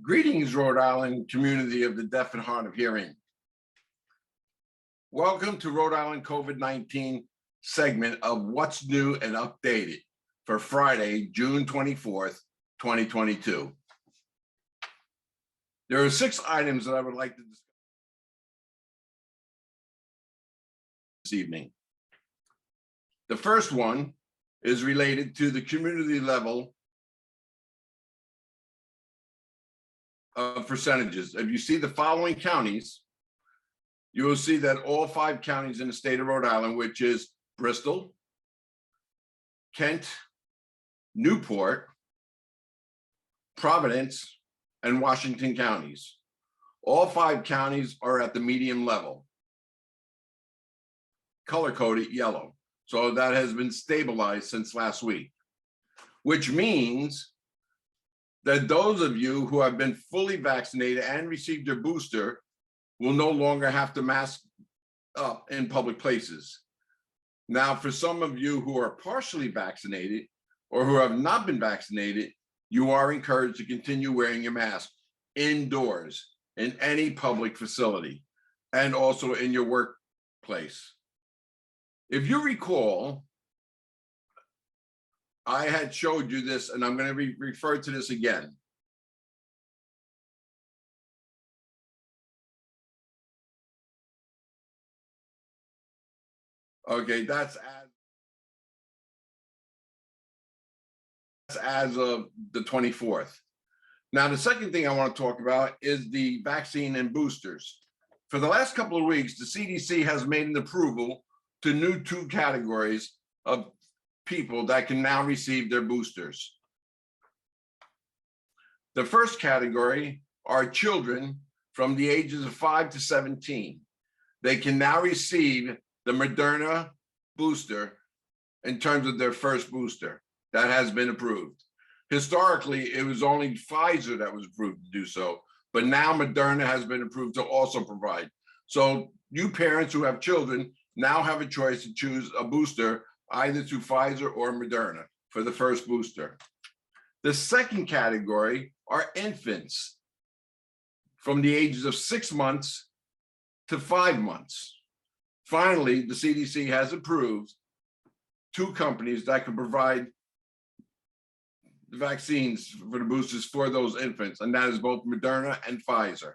Greetings, Rhode Island community of the deaf and hard of hearing. Welcome to Rhode Island COVID-19 segment of What's New and Updated for Friday, June 24th, 2022. There are 6 items that I would like to discuss this evening. The first one is related to the community level of percentages. If you see the following counties, you will see that all 5 counties in the state of Rhode Island, which is Bristol, Kent, Newport, Providence, and Washington counties. All 5 counties are at the medium level, color-coded yellow. So that has been stabilized since last week, which means that those of you who have been fully vaccinated and received your booster will no longer have to mask up in public places. Now, for some of you who are partially vaccinated or who have not been vaccinated, you are encouraged to continue wearing your mask indoors in any public facility and also in your workplace. If you recall, I had showed you this, and I'm going to refer to this again. Okay, that's as of the 24th. Now, the second thing I want to talk about is the vaccine and boosters. For the last couple of weeks, the CDC has made an approval to new 2 categories of people that can now receive their boosters. The first category are children from the ages of 5 to 17. They can now receive the Moderna booster in terms of their first booster. That has been approved. Historically, it was only Pfizer that was approved to do so, but now Moderna has been approved to also provide. So you parents who have children now have a choice to choose a booster either through Pfizer or Moderna for the first booster. The second category are infants from the ages of 6 months to 5 months. Finally, the CDC has approved 2 companies that can provide the vaccines for the boosters for those infants, and that is both Moderna and Pfizer.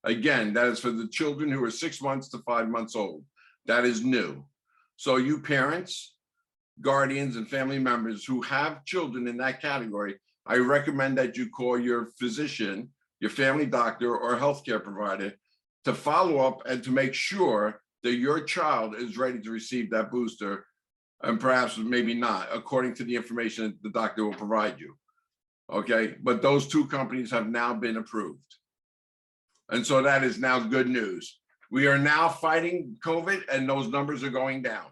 Again, that is for the children who are 6 months to 5 months old. That is new. So you parents, guardians, and family members who have children in that category, I recommend that you call your physician, your family doctor, or healthcare provider to follow up and to make sure that your child is ready to receive that booster, and perhaps maybe not, according to the information that the doctor will provide you. Okay, but those 2 companies have now been approved. And so that is now good news. We are now fighting COVID, and those numbers are going down.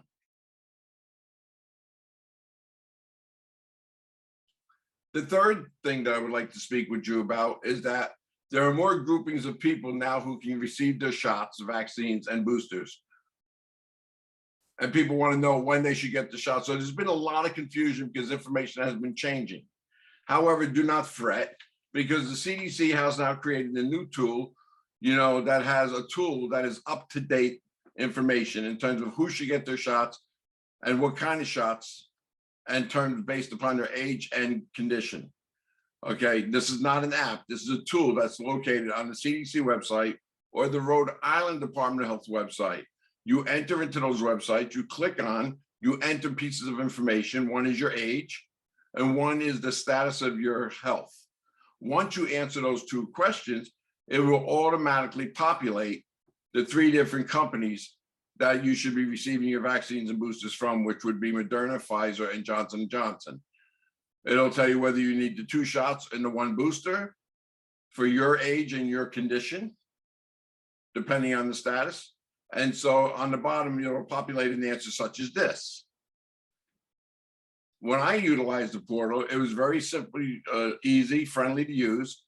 The third thing that I would like to speak with you about is that there are more groupings of people now who can receive their shots, vaccines, and boosters. And people want to know when they should get the shot. So there's been a lot of confusion because information has been changing. However, do not fret, because the CDC has now created a new tool, that has a tool that is up-to-date information in terms of who should get their shots and what kind of shots, and terms based upon their age and condition. Okay, this is not an app. This is a tool that's located on the CDC website or the Rhode Island Department of Health website. You enter into those websites, you click on, you enter pieces of information. One is your age, and one is the status of your health. Once you answer those 2 questions, it will automatically populate the 3 different companies that you should be receiving your vaccines and boosters from, which would be Moderna, Pfizer, and Johnson & Johnson. It'll tell you whether you need the 2 shots and the 1 booster for your age and your condition, depending on the status. And so on the bottom, you'll populate an answer such as this. When I utilized the portal, it was very simply easy, friendly to use,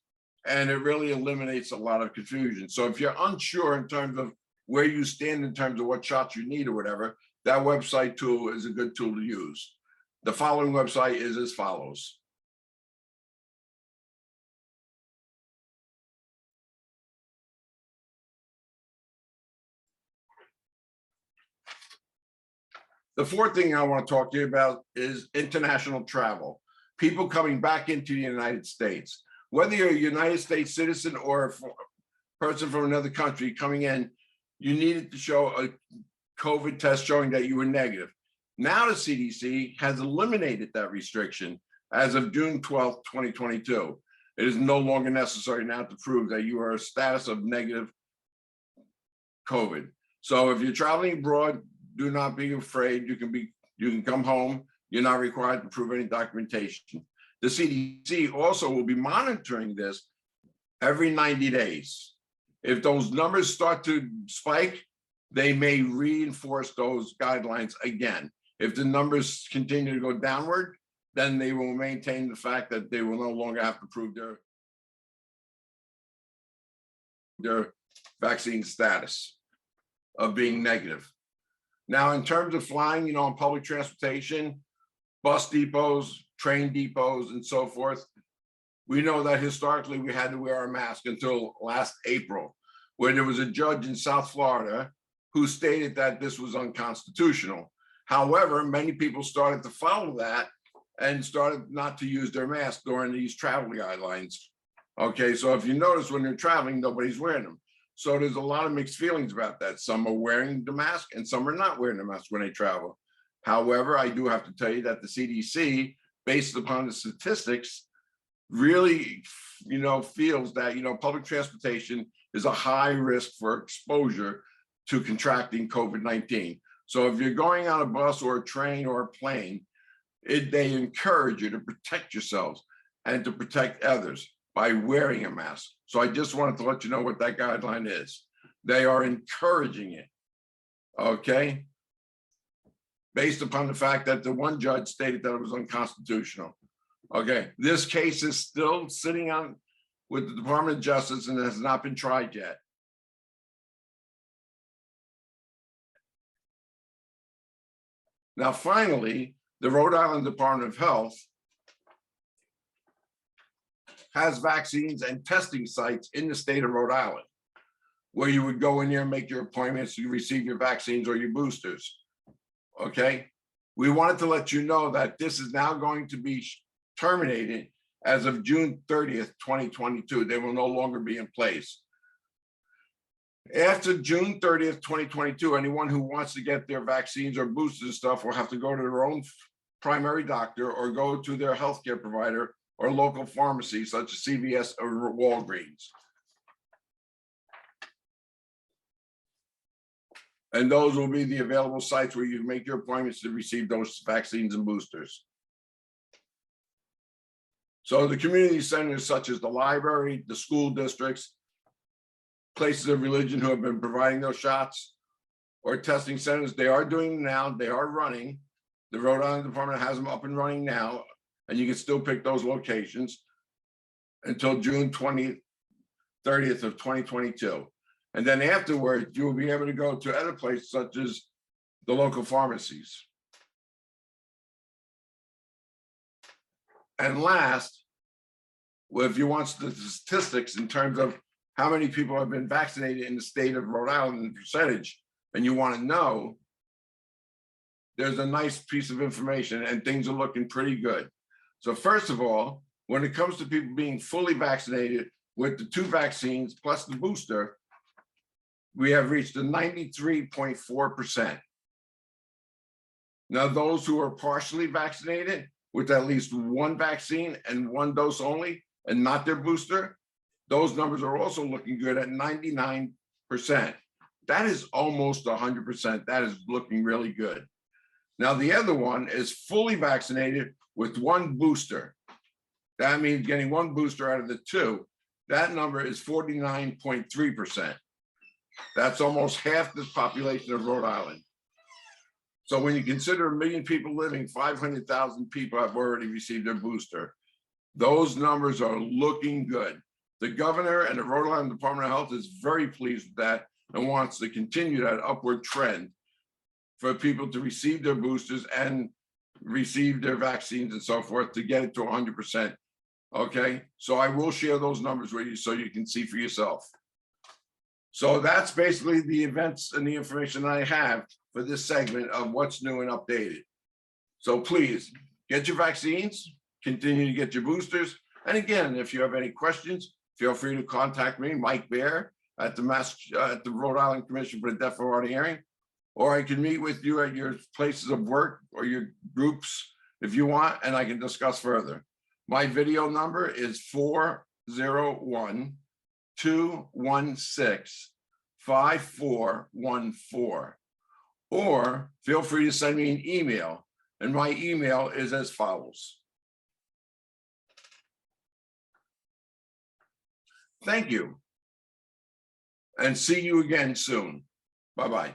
and it really eliminates a lot of confusion. So if you're unsure in terms of where you stand in terms of what shots you need or whatever, that website tool is a good tool to use. The following website is as follows: The fourth thing I want to talk to you about is international travel. People coming back into the United States. Whether you're a United States citizen or a person from another country coming in, you needed to show a COVID test showing that you were negative. Now the CDC has eliminated that restriction as of June 12th, 2022. It is no longer necessary now to prove that you are a status of negative COVID. So if you're traveling abroad, do not be afraid. You can come home. You're not required to prove any documentation. The CDC also will be monitoring this every 90 days. If those numbers start to spike, they may reinforce those guidelines again. If the numbers continue to go downward, then they will maintain the fact that they will no longer have to prove their vaccine status of being negative. Now, in terms of flying, on public transportation, bus depots, train depots, and so forth, we know that historically we had to wear our mask until last April, where there was a judge in South Florida who stated that this was unconstitutional. However, many people started to follow that and started not to use their mask during these travel guidelines. Okay, so if you notice when you're traveling, nobody's wearing them. So there's a lot of mixed feelings about that. Some are wearing the mask and some are not wearing the mask when they travel. However, I do have to tell you that the CDC, based upon the statistics, really, feels that, public transportation is a high risk for exposure to contracting COVID-19. So if you're going on a bus or a train or a plane, they encourage you to protect yourselves and to protect others by wearing a mask. So I just wanted to let you know what that guideline is. They are encouraging it, okay? Based upon the fact that the one judge stated that it was unconstitutional. Okay, this case is still sitting on with the Department of Justice and it has not been tried yet. Now, finally, the Rhode Island Department of Health has vaccines and testing sites in the state of Rhode Island, where you would go in there and make your appointments, you receive your vaccines or your boosters, okay? We wanted to let you know that this is now going to be terminated as of June 30th, 2022. They will no longer be in place. After June 30th, 2022, anyone who wants to get their vaccines or boosters and stuff will have to go to their own primary doctor or go to their healthcare provider or local pharmacy such as CVS or Walgreens. And those will be the available sites where you make your appointments to receive those vaccines and boosters. So the community centers such as the library, the school districts, places of religion who have been providing those shots, or testing centers, they are doing them now, they are running. The Rhode Island Department has them up and running now, and you can still pick those locations until June 30th of 2022. And then afterwards, you will be able to go to other places such as the local pharmacies. And last, well, if you want the statistics in terms of how many people have been vaccinated in the state of Rhode Island in percentage, and you want to know, there's a nice piece of information and things are looking pretty good. So first of all, when it comes to people being fully vaccinated with the 2 vaccines plus the booster, we have reached a 93.4%. Now, those who are partially vaccinated with at least 1 vaccine and 1 dose only and not their booster, those numbers are also looking good at 99%. That is almost 100%. That is looking really good. Now, the other one is fully vaccinated with 1 booster. That means getting 1 booster out of the 2. That number is 49.3%. That's almost half the population of Rhode Island. So when you consider 1 million people living, 500,000 people have already received their booster. Those numbers are looking good. The governor and the Rhode Island Department of Health is very pleased with that and wants to continue that upward trend for people to receive their boosters and receive their vaccines and so forth to get it to 100%. Okay, so I will share those numbers with you so you can see for yourself. So that's basically the events and the information I have for this segment of what's new and updated. So please get your vaccines, continue to get your boosters. And again, if you have any questions, feel free to contact me, Mike Baer, at the Rhode Island Commission for the Deaf and Hard of Hearing, or I can meet with you at your places of work or your groups if you want, and I can discuss further. My video number is 401-216-5414, or feel free to send me an email, and my email is as follows. Thank you, and see you again soon. Bye-bye.